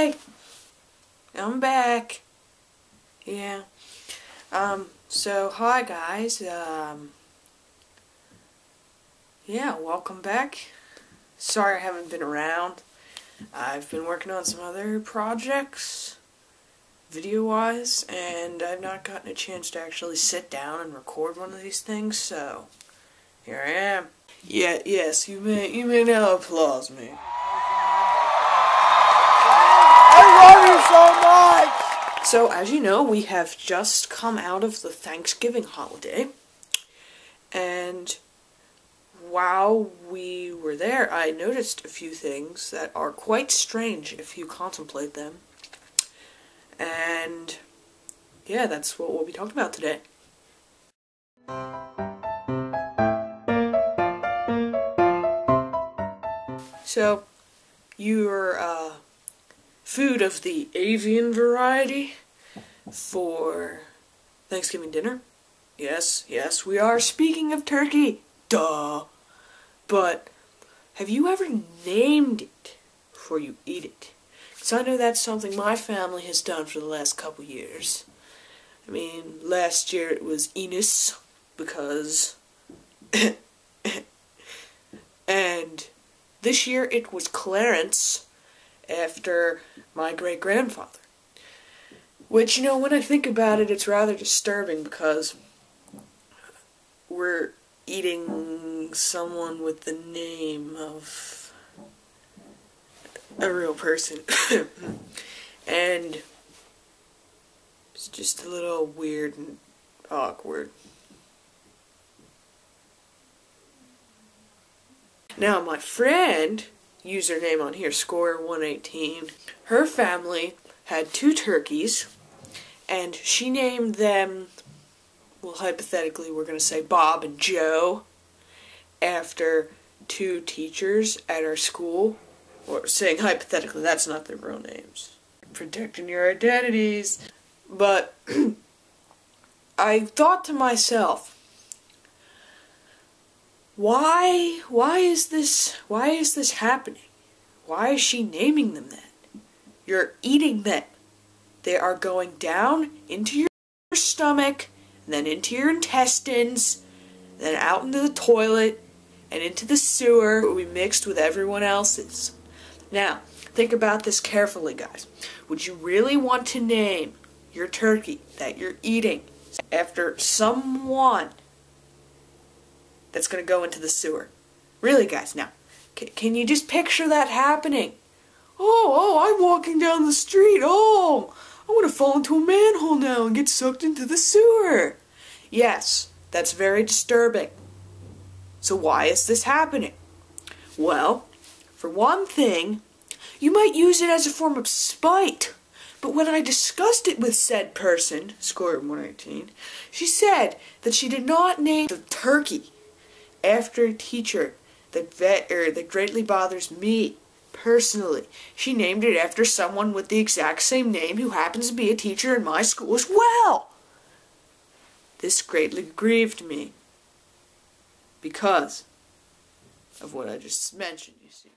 Hi, I'm back. Yeah. So hi guys. Yeah, welcome back. Sorry I haven't been around. I've been working on some other projects, video-wise, and I've not gotten a chance to actually sit down and record one of these things, so here I am. Yeah, yes, you may now applaud me. I love you so much! So, as you know, we have just come out of the Thanksgiving holiday, and while we were there, I noticed a few things that are quite strange if you contemplate them. And yeah, that's what we'll be talking about today. So, your food of the avian variety for Thanksgiving dinner? Yes, we are speaking of turkey. Duh. But have you ever named it before you eat it? Because I know that's something my family has done for the last couple years. I mean, last year it was Enos, because... and this year it was Clarence, after my great-grandfather. Which, you know, when I think about it, it's rather disturbing, because we're eating someone with the name of a real person. And it's just a little weird and awkward. Now, my friend, username on here, Score118, her family had 2 turkeys, and she named them, well, hypothetically, we're going to say Bob and Joe, after 2 teachers at our school. Or saying hypothetically, that's not their real names. Protecting your identities. But I thought to myself, why is this happening? Why is she naming them that? You're eating them. They are going down into your stomach, and then into your intestines, then out into the toilet, and into the sewer, will be mixed with everyone else's. Now, think about this carefully, guys. Would you really want to name your turkey that you're eating after someone that's going to go into the sewer? Really, guys, now, can you just picture that happening? Oh, I'm walking down the street. Oh, I want to fall into a manhole now and get sucked into the sewer. Yes, that's very disturbing. So why is this happening? Well, for one thing, you might use it as a form of spite. But when I discussed it with said person, Score118, she said that she did not name the turkey after a teacher that greatly bothers me personally. She named it after someone with the exact same name who happens to be a teacher in my school as well. This greatly grieved me because of what I just mentioned, you see.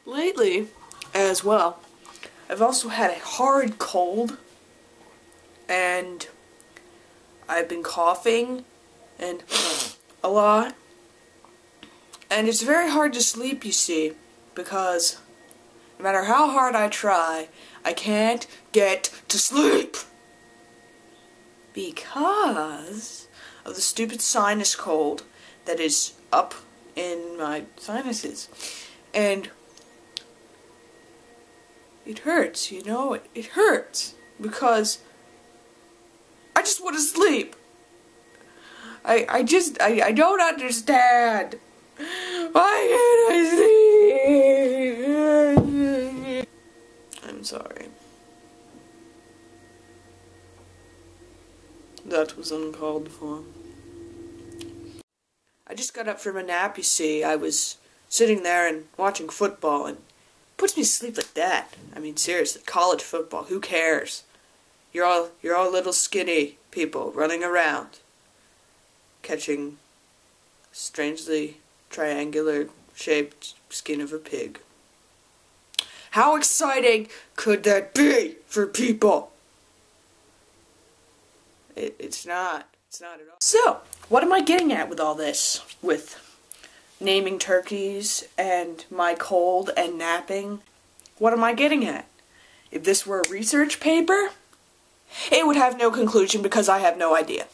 Lately, as well, I've also had a hard cold, and I've been coughing and a lot, and it's very hard to sleep, you see, because no matter how hard I try, I can't get to sleep because of the stupid sinus cold that is up in my sinuses. And it hurts, you know, it hurts, because I just want to sleep. I don't understand. Why can't I sleep? I'm sorry. That was uncalled for. I just got up from a nap, you see. I was sitting there and watching football, and puts me to sleep like that. I mean, seriously, college football, who cares? You're all little skinny people running around, catching strangely triangular shaped skin of a pig. How exciting could that be for people? It's not. It's not at all. So, what am I getting at with all this? With naming turkeys and my cold and napping? What am I getting at? If this were a research paper, it would have no conclusion because I have no idea.